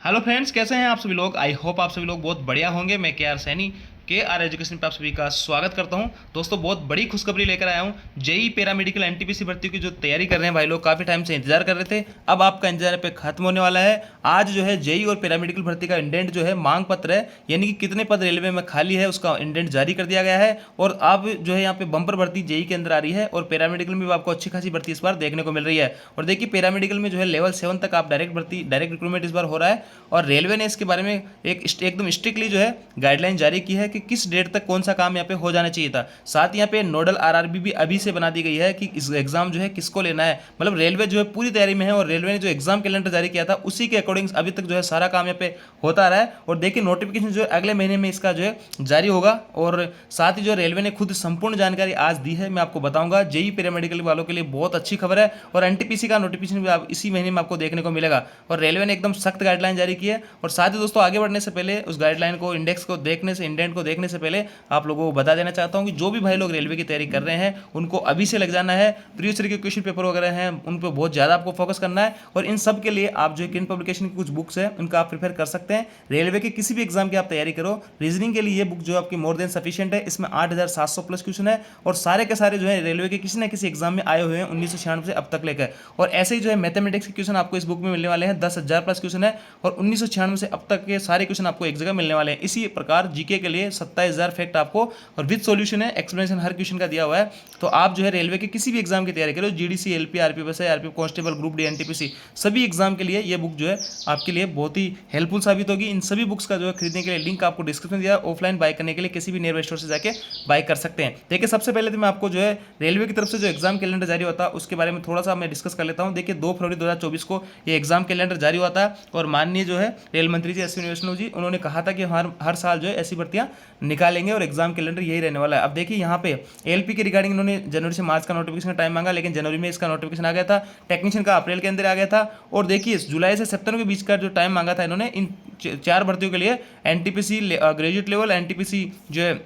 Hello friends, कैसे हैं आप सभी लोग। आई होप आप सभी लोग बहुत बढ़िया होंगे। मैं के आर सैनी के आर एजुकेशन पे आप सभी का स्वागत करता हूं। दोस्तों, बहुत बड़ी खुशखबरी लेकर आया हूं। जेई पैरामेडिकल एनटीपीसी भर्ती की जो तैयारी कर रहे हैं भाई लोग, काफ़ी टाइम से इंतजार कर रहे थे। अब आपका इंतजार पे खत्म होने वाला है। आज जो है जेई और पैरामेडिकल भर्ती का इंडेंट जो है मांग पत्र है, यानी कि कितने पद रेलवे में खाली है उसका इंडेंट जारी कर दिया गया है। और अब जो है यहाँ पे बम्पर भर्ती जेई के अंदर आ रही है और पैरामेडिकल में भी आपको अच्छी खासी भर्ती इस बार देखने को मिल रही है। और देखिए, पैरामेडिकल में जो है लेवल 7 तक आप डायरेक्ट रिक्रूटमेंट इस बार हो रहा है। और रेलवे ने इसके बारे में एकदम स्ट्रिक्टली जो है गाइडलाइन जारी की है कि किस डेट तक कौन सा काम यहाँ पे हो जाना चाहिए था। साथ ही यहाँ पे नोडल आरआरबी भी अभी से बना दी गई है कि इस एग्जाम जो है किसको लेना है। मतलब रेलवे जो है पूरी तैयारी में है और रेलवे ने जो एग्जाम कैलेंडर जारी किया था उसी के अकॉर्डिंग अभी तक जो है सारा काम यहाँ पे होता रहा है। और देखिए, नोटिफिकेशन जो है अगले महीने में इसका जो है जारी होगा। और साथ ही जो रेलवे ने खुद संपूर्ण जानकारी आज दी है, मैं आपको बताऊंगा। जेई पैरामेडिकल वालों के लिए बहुत अच्छी खबर है और एनटीपीसी का नोटिफिकेशन भी आप इसी महीने में आपको देखने को मिलेगा। और रेलवे ने एकदम सख्त गाइडलाइन जारी की है। और साथ ही दोस्तों, आगे बढ़ने से पहले उस गाइडलाइन को, इंडेक्स को देखने से, इंडेंट को देखने से पहले आप लोगों को बता देना चाहता हूं कि जो भी भाई लोग रेलवे की तैयारी कर रहे हैं उनको अभी से लग जाना है। प्रीवियस ईयर के क्वेश्चन पेपर वगैरह हैं उन पर बहुत ज़्यादा आपको फोकस करना है। और इन सब के लिए आप जो किन पब्लिकेशन की कुछ बुक्स है उनका आप प्रिपेयर कर सकते हैं। रेलवे के किसी भी एग्जाम की आप तैयारी करो, रीजनिंग के लिए ये बुक जो आपकी मोर देन सफिशिएंट है। इसमें 8700 प्लस क्वेश्चन है और सारे के सारे जो है रेलवे के किसी ना किसी एग्जाम में आए हुए हैं 1996 से अब तक लेकर। और ऐसे ही जो है मैथमेटिक्स के क्वेश्चन आपको इस बुक में मिलने वाले हैं। 10,000 प्लस क्वेश्चन है और 1996 से अब तक के सारे क्वेश्चन आपको एक जगह मिलने वाले हैं। इसी प्रकार जीके के लिए 27,000 फैक्ट आपको और विद सॉल्यूशन है, एक्सप्लेनेशन हर क्वेश्चन का दिया हुआ है। तो आप जो है रेलवे के किसी भी एग्जाम की तैयारी करो, GDC, LP, RPF, RPF constable, group D, NTPC, सभी एग्जाम के लिए ये बुक जो है आपके लिए बहुत ही हेल्पफुल साबित होगी। इन सभी बुक्स का जो है खरीदने के लिए लिंक आपको डिस्क्रिप्शन दिया है। ऑफलाइन बाय करने के लिए किसी भी नियर स्टोर से जाके बाय कर सकते हैं। देखिए, सबसे पहले तो मैं आपको जो है रेलवे की तरफ से जो एग्जाम कैलेंडर जारी होता है उसके बारे में थोड़ा सा मैं डिस्कस कर लेता हूँ। देखिए, 2 फरवरी 2024 को ये एग्जाम कैलेंडर जारी हुआ था और माननीय जो है रेल मंत्री जी अश्विनी वैष्णव जी, उन्होंने कहा था कि हर साल जो है ऐसी भर्तियां निकालेंगे और एग्जाम कैलेंडर यही रहने वाला है। अब देखिए, यहाँ पे एलपी के रिगार्डिंग इन्होंने जनवरी से मार्च का नोटिफिकेशन का टाइम मांगा, लेकिन जनवरी में इसका नोटिफिकेशन आ गया था। टेक्नीशियन का अप्रैल के अंदर आ गया था। और देखिए, जुलाई से सितंबर के बीच का जो टाइम मांगा था इन्होंने इन 4 भर्तियों के लिए, एनटीपीसी ग्रेजुएट लेवल, एनटीपीसी जो है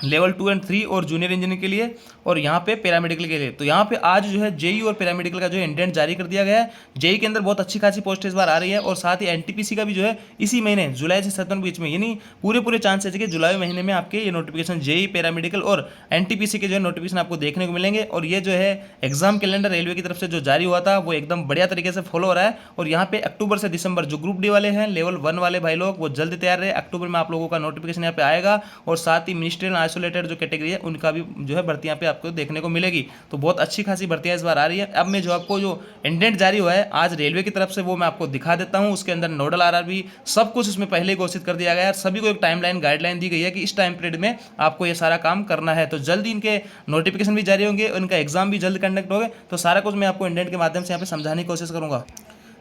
लेवल 2 एंड 3 और जूनियर इंजीनियर के लिए, और यहाँ पे पैरामेडिकल के लिए। तो यहाँ पे आज जो है जेई और पैरामेडिकल का जो इंडेंट जारी कर दिया गया है। जेई के अंदर बहुत अच्छी खासी पोस्ट इस बार आ रही है और साथ ही एनटीपीसी का भी जो है इसी महीने जुलाई से सितंबर बीच में, यानी पूरे चांसेस है कि जुलाई महीने में आपके ये नोटिफिकेशन जेई, पैरामेडिकल और एनटीपीसी के जो है नोटिफिकेशन आपको देखने को मिलेंगे। और ये जो है एग्जाम कैलेंडर रेलवे की तरफ से जो जारी हुआ था वो एकदम बढ़िया तरीके से फॉलो हो रहा है। और यहाँ पे अक्टूबर से दिसंबर जो ग्रुप डी वाले हैं, लेवल 1 वाले भाई लोग, वो जल्द तैयार रहे। अक्टूबर में आप लोगों का नोटिफिकेशन यहाँ पे आएगा। और साथ ही मिनिस्ट्रियल आइसोलेटेड जो कैटेगरी है उनका भी जो है भर्तियां पे आपको देखने को मिलेगी। तो बहुत अच्छी खासी भर्तियां इस बार आ रही है। अब मैं जो आपको जो इंडेंट जारी हुआ है आज रेलवे की तरफ से वो मैं आपको दिखा देता हूं। उसके अंदर नोडल आरआरबी सब कुछ उसमें पहले घोषित कर दिया गया है। सभी को एक टाइमलाइन, गाइडलाइन दी गई है कि इस टाइम पीरियड में आपको ये सारा काम करना है। तो जल्दी इनके नोटिफिकेशन भी जारी होंगे, उनका एग्जाम भी जल्द कंडक्ट होगा। तो सारा कुछ मैं आपको इंडेंट के माध्यम से यहाँ पे समझाने की कोशिश करूंगा।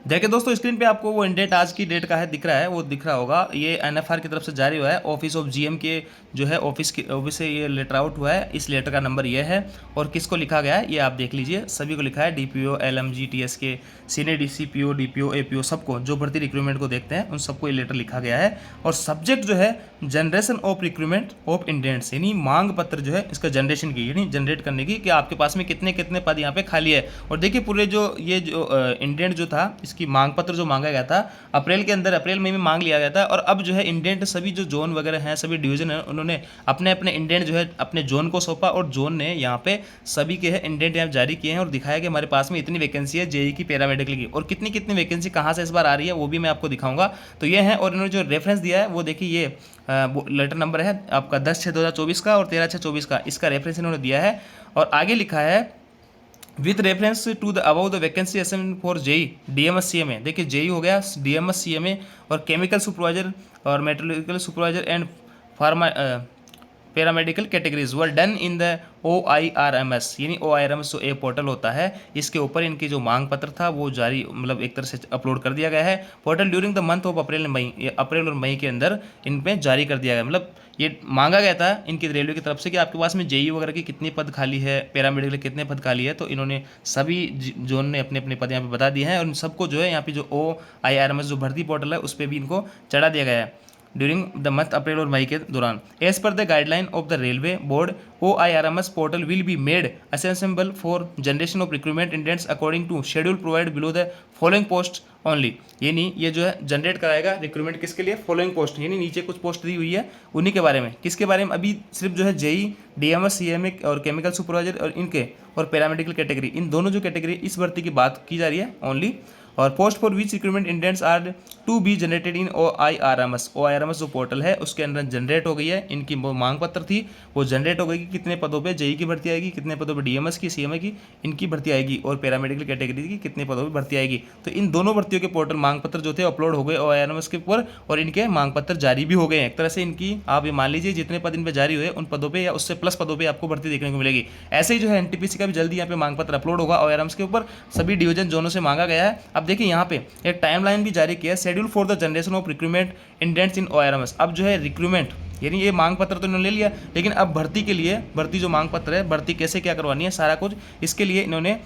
देखिए दोस्तों, स्क्रीन पे आपको वो इंडेंट आज की डेट का है दिख रहा है, वो दिख रहा होगा। ये एनएफआर की तरफ से जारी हुआ है, ऑफिस ऑफ जीएम के जो है ऑफिस से ये लेटर आउट हुआ है। इस लेटर का नंबर ये है और किसको लिखा गया है ये आप देख लीजिए। सभी को लिखा है, DPO, LMG, TSK, senior DCPO, DPO, APO, सबको जो भर्ती रिक्रूटमेंट को देखते हैं उन सबको ये लेटर लिखा गया है। और सब्जेक्ट जो है generation of recruitment of indents, यानी मांग पत्र जो है इसका जनरेशन की, यानी जनरेट करने की, कि आपके पास में कितने कितने पद यहाँ पे खाली है। और देखिए, पूरे जो ये जो इंडेंट जो था, इसकी मांग पत्र जो मांगा गया था अप्रैल के अंदर, अप्रैल मई में मांग लिया गया था। और अब जो है इंडेंट सभी जो जोन वगैरह हैं, सभी डिवीजन है, उन्होंने अपने अपने इंडेंट जो है अपने जोन को सौंपा और जोन ने यहाँ पे सभी के इंडेंट यहाँ जारी किए हैं और दिखाया कि हमारे पास में इतनी वैकेंसी है जेई की, पैरामेडिकल की। और कितनी कितनी वैकेंसी कहाँ से इस बार आ रही है वो भी मैं आपको दिखाऊंगा। तो ये है, और इन्होंने जो रेफरेंस दिया है वो देखिए, ये लेटर नंबर है आपका 10/6/2024 का और 13/6/24 का, इसका रेफरेंस इन्होंने दिया है। और आगे लिखा है with reference to the above the vacancy assignment for JE, DMS CMA. देखिए, जेई हो गया, डीएमएस सीएमए और केमिकल सुपरवाइजर और metrological supervisor and pharma paramedical categories were done in the OIRMS, यानी OIRMS जो ए पोर्टल होता है, इसके ऊपर इनकी जो मांग पत्र था वो जारी, मतलब एक तरह से अपलोड कर दिया गया है। Portal during the month of April May, अप्रैल और मई के अंदर इन पे जारी कर दिया गया। मतलब ये मांगा गया था इनकी रेलवे की तरफ से कि आपके पास में जेई वगैरह की कितनी पद खाली है, पैरामेडिकल कितने पद खाली है। तो इन्होंने सभी जोन ने अपने अपने पद यहाँ पे बता दिए हैं और इन सबको जो है यहाँ पे जो OIRMS जो भर्ती पोर्टल है उस पर भी इनको चढ़ा दिया गया है ड्यूरिंग द मंथ अप्रैल और मई के दौरान। As per the guideline of the railway board, OIRMS portal will be made accessible for generation of recruitment indents according to schedule provide below the following post only, यानी ये जो है generate कराएगा recruitment किसके लिए, फॉलोइंग पोस्ट, यानी नीचे कुछ पोस्ट दी हुई है उन्हीं के बारे में। किसके बारे में, अभी सिर्फ जो है जेई, डीएमएस, सीएमए और केमिकल सुपरवाइजर और इनके और पैरामेडिकल कैटेगरी, इन दोनों जो कैटेगरी इस भर्ती की बात की जा रही है ओनली। और post for which recruitment indents are to be generated in OIRMS, OIRMS जो पोर्टल है उसके अंदर जनरेट हो गई है। इनकी वो मांग पत्र थी वो जनरेट हो गई कि कितने पदों पे जेई की भर्ती आएगी, कितने पदों पे डीएमएस की, सीएमए की इनकी भर्ती आएगी और पैरामेडिकल कैटेगरी की कितने पदों पे भर्ती आएगी। तो इन दोनों भर्तियों के पोर्टल मांग पत्र जो थे अपलोड हो गए OIRMS के ऊपर और इनके मांग पत्र जारी भी हो गए हैं। एक तरह से इनकी आप ये मान लीजिए जितने पद इन पर जारी हुए उन पदों पर या उससे प्लस पदों पर आपको भर्ती देखने को मिलेगी। ऐसे ही जो है एनटीपीसी का भी जल्दी यहाँ पे मांग पत्र अपलोड होगा OIRMS के ऊपर, सभी डिवीजन जोनों से मांगा गया है। अब देखिए यहाँ पे एक टाइमलाइन भी जारी किया है, schedule for the generation of recruitment indents in OIRMS। अब जो है रिक्रूटमेंट यानी ये मांग पत्र तो इन्होंने ले लिया, लेकिन अब भर्ती के लिए, भर्ती जो मांग पत्र है, भर्ती कैसे क्या करवानी है सारा कुछ, इसके लिए इन्होंने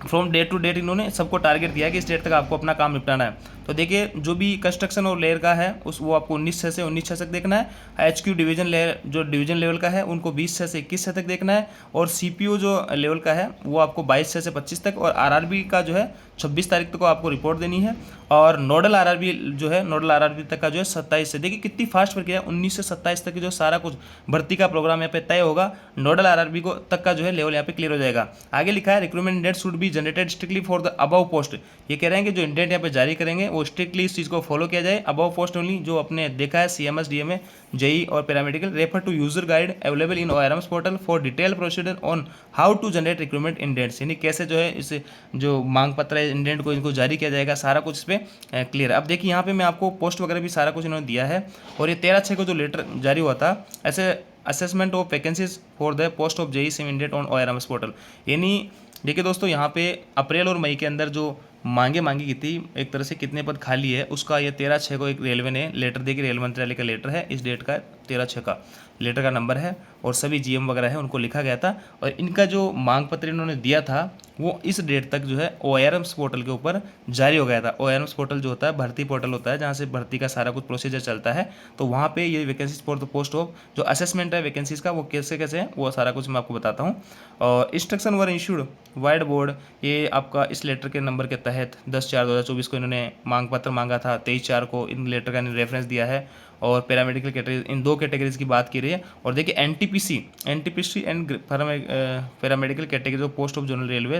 फ्रॉम डेट टू डेट इन्होंने सबको टारगेट दिया है कि इस डेट तक आपको अपना काम निपटाना है। तो देखिए जो भी कंस्ट्रक्शन और लेयर का है वो आपको 19 से 19 तक देखना है। HQ डिवीजन लेयर जो डिवीजन लेवल का है उनको 20 से 21 तक देखना है और CPO जो लेवल का है वो आपको 22 से 25 तक और RRB का जो है 26 तारीख तक को आपको रिपोर्ट देनी है और नोडल RRB जो है नोडल RRB तक का जो है 27 से। देखिए कितनी फास्ट प्रक्रिया है, 19 से 27 तक की जो सारा कुछ भर्ती का प्रोग्राम यहाँ पे तय होगा। नोडल RRB को तक का जो है लेवल यहाँ पे क्लियर हो जाएगा। आगे लिखा है recruitment indent should be generated strictly for the above post. ये कह रहे हैं कि जो इंडेंट यहाँ पे जारी करेंगे वो स्ट्रिक्टली इस चीज़ को फॉलो किया जाए। अबव पोस्ट ओनली जो अपने देखा है CMS, DMA, जेई और paramedical. Refer to user guide available in OIRMS portal for detail procedure on how to generate recruitment indents, यानी कैसे जो है इस जो मांग पत्र है इंडेंट को इनको जारी किया जाएगा, सारा कुछ इस पर क्लियर है। अब देखिए यहाँ पे मैं आपको पोस्ट वगैरह भी सारा कुछ इन्होंने दिया है और ये 13/6 को जो लेटर जारी हुआ था ऐसे assessment of vacancies for the post of JE same indent on OIRMS portal. यानी देखिए दोस्तों यहाँ पे अप्रैल और मई के अंदर जो मांगी की थी एक तरह से कितने पद खाली है उसका ये 13/6 को एक रेलवे ने लेटर दी कि रेल मंत्रालय का लेटर है, इस डेट का 13/6 का लेटर का नंबर है और सभी GM वगैरह है उनको लिखा गया था और इनका जो मांग पत्र इन्होंने दिया था वो इस डेट तक जो है OIRMS पोर्टल के ऊपर जारी हो गया था। OIRMS पोर्टल जो होता है भर्ती पोर्टल होता है जहाँ से भर्ती का सारा कुछ प्रोसीजर चलता है, तो वहाँ पे ये vacancies for the post of जो असेसमेंट है वैकेंसीज का वो कैसे कैसे है वो सारा कुछ मैं आपको बताता हूँ। और इंस्ट्रक्शन वर इशूड वाइड बोर्ड, ये आपका इस लेटर के नंबर के तहत 10/4/2024 को इन्होंने मांग पत्र मांगा था, 23/4 को इन लेटर का रेफरेंस दिया है और पैरामेडिकल कैटेगरी इन दो कैटेगरीज की बात की रही है। और देखिए NTPC and paramedical category of post of general railway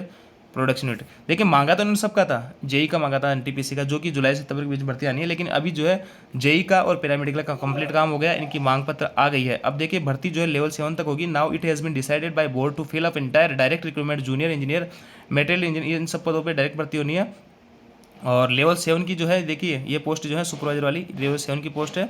production unit, देखिए मांगा तो इन्होंने सबका था, जेई का मांगा था, एनटीपीसी का, जो कि जुलाई से सितंबर के बीच भर्ती आनी है, लेकिन अभी जो है जेई का और पैरामेडिकल का कंप्लीट काम हो गया, इनकी मांग पत्र आ गई है। अब देखिए भर्ती जो है लेवल 7 तक होगी। Now it has been decided by board to fill up entire direct recruitment junior engineer, material engineer, इन सब पदों पर डायरेक्ट भर्ती होनी है। और लेवल 7 की जो है देखिए ये पोस्ट जो है सुपरवाइजर वाली लेवल 7 की पोस्ट है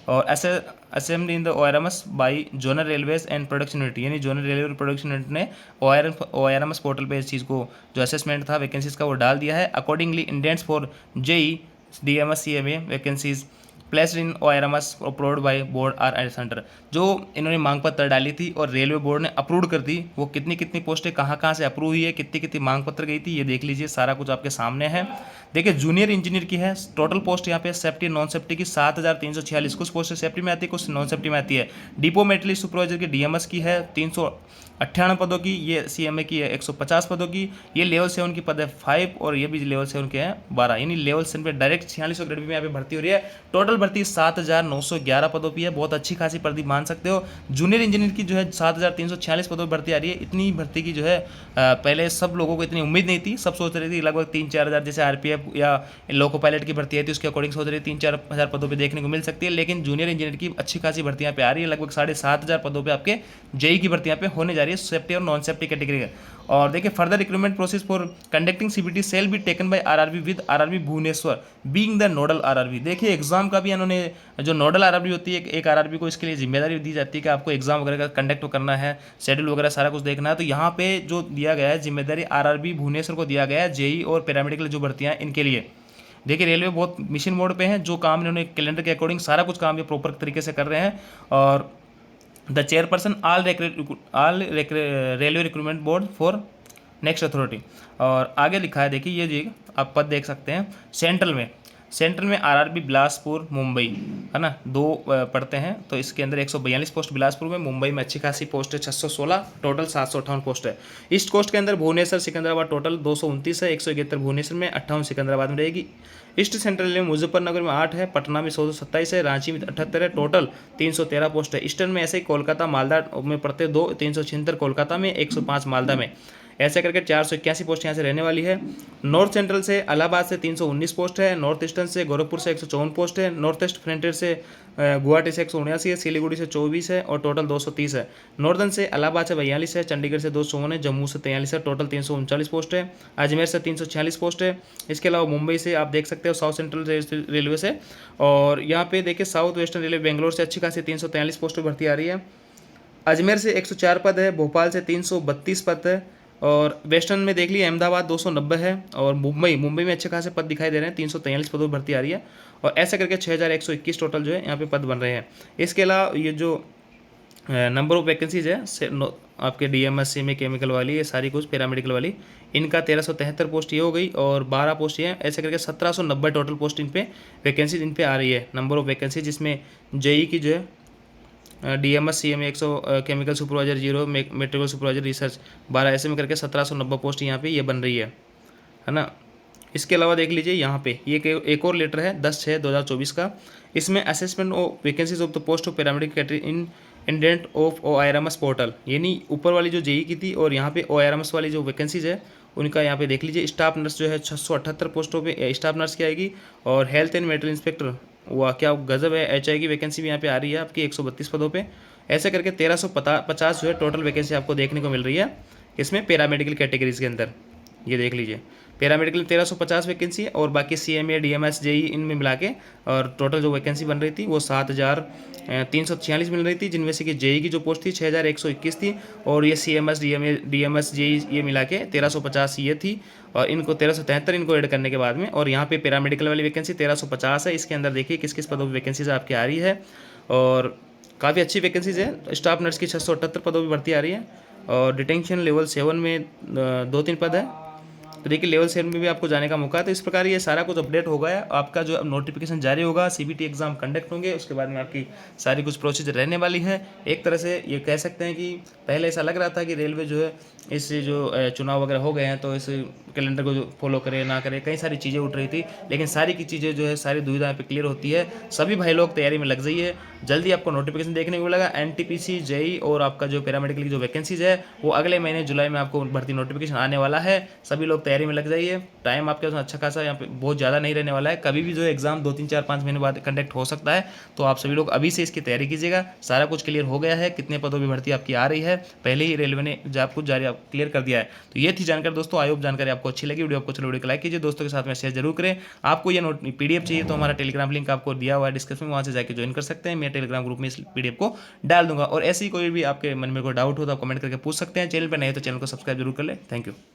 और assembly in the OIRMS by zonal railways and production unit, यानी जोनल रेलवे और प्रोडक्शन यूनिट ने OIRMS पोर्टल पे इस चीज़ को जो असेसमेंट था वैकेंसीज का वो डाल दिया है। Accordingly indents for JE, DMS, CMA vacancies placed in OIRMS approved by board are centre. जो इन्होंने मांग पत्र डाली थी और रेलवे बोर्ड ने अप्रूव कर दी, वो कितनी कितनी पोस्टें कहाँ से अप्रूव हुई है, कितनी कितनी मांग पत्र गई थी, ये देख लीजिए, सारा कुछ आपके सामने है। देखिए जूनियर इंजीनियर की है टोटल पोस्ट यहाँ पे सेफ्टी नॉन सेफ्टी की 7,346, कुछ पोस्ट सेफ्टी में आती है, कुछ नॉन सेफ्टी में आती है। डिपो मेटलिस्ट सुपरवाइजर की DMS की है 398 पदों की, ये CMA की है 150 पदों की, ये लेवल 7 की पद है 5 और ये भी लेवल 7 के हैं 12, यानी लेवल 7 पे डायरेक्ट 46 ग्रेड में यहाँ पे भर्ती हो रही है। टोटल भर्ती 7,911 पदों पर है, बहुत अच्छी खासी भर्ती मान सकते हो। जूनियर इंजीनियर की जो है 7,346 पदों पर भर्ती आ रही है। इतनी भर्ती की जो है पहले सब लोगों को इतनी उम्मीद नहीं थी, सब सोच रहे थे लगभग 3-4 हज़ार, जैसे RPF या लोको पायलट की भर्ती आई थी उसके अकॉर्डिंग सोच रही 3-4 हज़ार पदों पे देखने को मिल सकती है, लेकिन जूनियर इंजीनियर की अच्छी खासी भर्ती यहाँ पे आ रही है। लगभग 7,500 पदों पे आपके जेई की भर्ती यहाँ पे होने जा रही है सेफ्टी और नॉन सेफ्टी कैटेगरी का। और देखिए further recruitment process for conducting CBT shall be taken by RRB with RRB Bhubaneswar being the nodal RRB। देखिए एग्जाम का भी इन्होंने जो नोडल RRB होती है एक RRB को इसके लिए जिम्मेदारी दी जाती है कि आपको एग्जाम वगैरह का कंडक्ट करना है, शेड्यूल वगैरह सारा कुछ देखना है। तो यहाँ पे जो दिया गया है जिम्मेदारी RRB भुवनेश्वर को दिया गया है जेई और पैरामेडिकल जो भर्तियाँ इनके लिए। देखिए रेलवे बहुत मिशन मोड पे है, जो काम इन्होंने कैलेंडर के अकॉर्डिंग सारा कुछ काम ये प्रॉपर तरीके से कर रहे हैं। और the chairperson all railway recruitment board for next authority. और आगे लिखा है देखिए ये जी आप पद देख सकते हैं सेंट्रल में सेंट्रल में आरआरबी बिलासपुर मुंबई, है ना, दो पढ़ते हैं। तो इसके अंदर 142 पोस्ट बिलासपुर में, मुंबई में अच्छी खासी पोस्ट है 616, टोटल 758 पोस्ट है। ईस्ट कोस्ट के अंदर भुवनेश्वर सिकंदराबाद टोटल 229 है, 171 भुवनेश्वर में, 58 सिकंदराबाद में रहेगी। ईस्ट सेंट्रल रेलवे मुजफ्फरनगर में 8 है, पटना में 127 है, रांची में 78 है, टोटल 313 पोस्ट है। ईस्टर्न में ऐसे ही कोलकाता मालदा में पड़ते 2, 376 कोलकाता में, 105 मालदा में, ऐसे करके 481 पोस्ट यहाँ से रहने वाली है। नॉर्थ सेंट्रल से इलाहाबाद से 319 पोस्ट है, नॉर्थ ईस्टर्न से गोरखपुर से 154 पोस्ट है, नॉर्थ ईस्ट फ्रंटियर से गुवाहाटी से 179 है, सिलीगुड़ी से 24 है और टोटल 230 है। नॉर्दर्न से इलाहाबाद से 42 है, चंडीगढ़ से 254 है, जम्मू से 43 है, टोटल 339 पोस्ट है। अजमेर से 346 पोस्ट है। इसके अलावा मुंबई से आप देख सकते हो साउथ सेंट्रल रेलवे से, और यहाँ पे देखिए साउथ वेस्टर्न रेलवे बेंगलोर से अच्छी खासी 343 पोस्ट पर भर्ती आ रही है। अजमेर से 104 पद है, भोपाल से 332 पद है, और वेस्टर्न में देख लीजिए अहमदाबाद 290 है, और मुंबई में अच्छे खासे पद दिखाई दे रहे हैं, 343 पदों पर भर्ती आ रही है, और ऐसे करके 6121 टोटल जो है यहाँ पे पद बन रहे हैं। इसके अलावा ये जो नंबर ऑफ वैकेंसीज है आपके डीएमएससी में केमिकल वाली, ये सारी कुछ पैरामेडिकल वाली, इनका 1373 पोस्ट ये हो गई, और 12 पोस्ट ये है, ऐसे करके 1790 टोटल पोस्ट इन पे वैकेंसीज इन पे आ रही है। नंबर ऑफ वैकेंसी जिसमें जेई की जो है DMs CM 100, chemical supervisor 0, metrical supervisor research 12, ऐसे में करके 1790 पोस्ट यहाँ पे ये बन रही है ना। इसके अलावा देख लीजिए यहाँ पे ये एक और लेटर है 10/6/2024 का। इसमें assessment of vacancies of the post of paramedic category in indent of OIRMS portal, यानी ऊपर वाली जो जेई की थी और यहाँ पे OIRMS वाली जो वैकेंसीज है उनका यहाँ पे देख लीजिए। स्टाफ नर्स जो है 678 पोस्टों पे स्टाफ नर्स की आएगी, और हेल्थ एंड मेडिकल इंस्पेक्टर वाह क्या गजब है, HI की वैकेंसी भी यहाँ पे आ रही है आपकी 132 पदों पे, ऐसे करके 1350 जो है टोटल वैकेंसी आपको देखने को मिल रही है इसमें पैरामेडिकल कैटेगरीज के अंदर। ये देख लीजिए पैरामेडिकल 1350 वैकेंसी है, और बाकी CMA DMS JE इनमें मिला के और टोटल जो वैकेंसी बन रही थी वो 7346 मिल रही थी, जिनमें से कि JE की जो पोस्ट थी 6121 थी, और ये CMS DMS JE ये मिला के 1350 ये थी, और इनको 1373 इनको ऐड करने के बाद में, और यहाँ पे पैरामेडिकल वाली वैकेंसी 1350 है। इसके अंदर देखिए किस किस पदों पर वैकेंसीज आपकी आ रही है, और काफ़ी अच्छी वैकेंसीज है। स्टाफ नर्स की 678 पदों पर भर्ती आ रही है, और डिटेंशन लेवल 7 में 2-3 पद है। तो देखिए लेवल 7 में भी आपको जाने का मौका है। तो इस प्रकार ये सारा कुछ अपडेट हो गया है। आपका जो अब नोटिफिकेशन जारी होगा, CBT एग्जाम कंडक्ट होंगे, उसके बाद में आपकी सारी कुछ प्रोसीजर रहने वाली है। एक तरह से ये कह सकते हैं कि पहले ऐसा लग रहा था कि रेलवे जो है इस जो चुनाव वगैरह हो गए हैं तो इस कैलेंडर को जो फॉलो करे ना करे, कई सारी चीज़ें उठ रही थी, लेकिन सारी की चीज़ें जो है सारी दुविधाएं पे क्लियर होती है। सभी भाई लोग तैयारी में लग जाइए, जल्दी आपको नोटिफिकेशन देखने को मिलेगा। NTPC JEE और आपका जो पैरामेडिकल की जो वैकेंसीज है वो अगले महीने जुलाई में आपको भर्ती नोटिफिकेशन आने वाला है। सभी लोग तैयारी में लग जाइए। टाइम आपके पास अच्छा खासा यहाँ पे बहुत ज़्यादा नहीं रहने वाला है, कभी भी जो एग्जाम 2, 3, 4, 5 महीने बाद कंडक्ट हो सकता है। तो आप सभी लोग अभी से इसकी तैयारी कीजिएगा। सारा कुछ क्लियर हो गया है, कितने पदों पर भर्ती आपकी आ रही है पहले ही रेलवे ने जॉब कुछ जारी क्लियर कर दिया है। तो ये थी जानकारी दोस्तों। आई होप जानकारी आपको अच्छी लगी। वीडियो आपको चलो वीडियो को लाइक कीजिए, दोस्तों के साथ में शेयर जरूर करें। आपको ये PDF चाहिए तो हमारा टेलीग्राम लिंक आपको दिया हुआ है डिस्क्रिप्शन में, वहाँ से जाकर ज्वाइन कर सकते हैं। मैं टेलीग्राम ग्रुप में इस PDF को डाल दूंगा। और ऐसी कोई भी आपके मन में कोई डाउट हो तो आप कमेंट करके पूछ सकते हैं। चैनल पर नहीं तो चैनल को सब्सक्राइब जरूर कर ले। Thank you.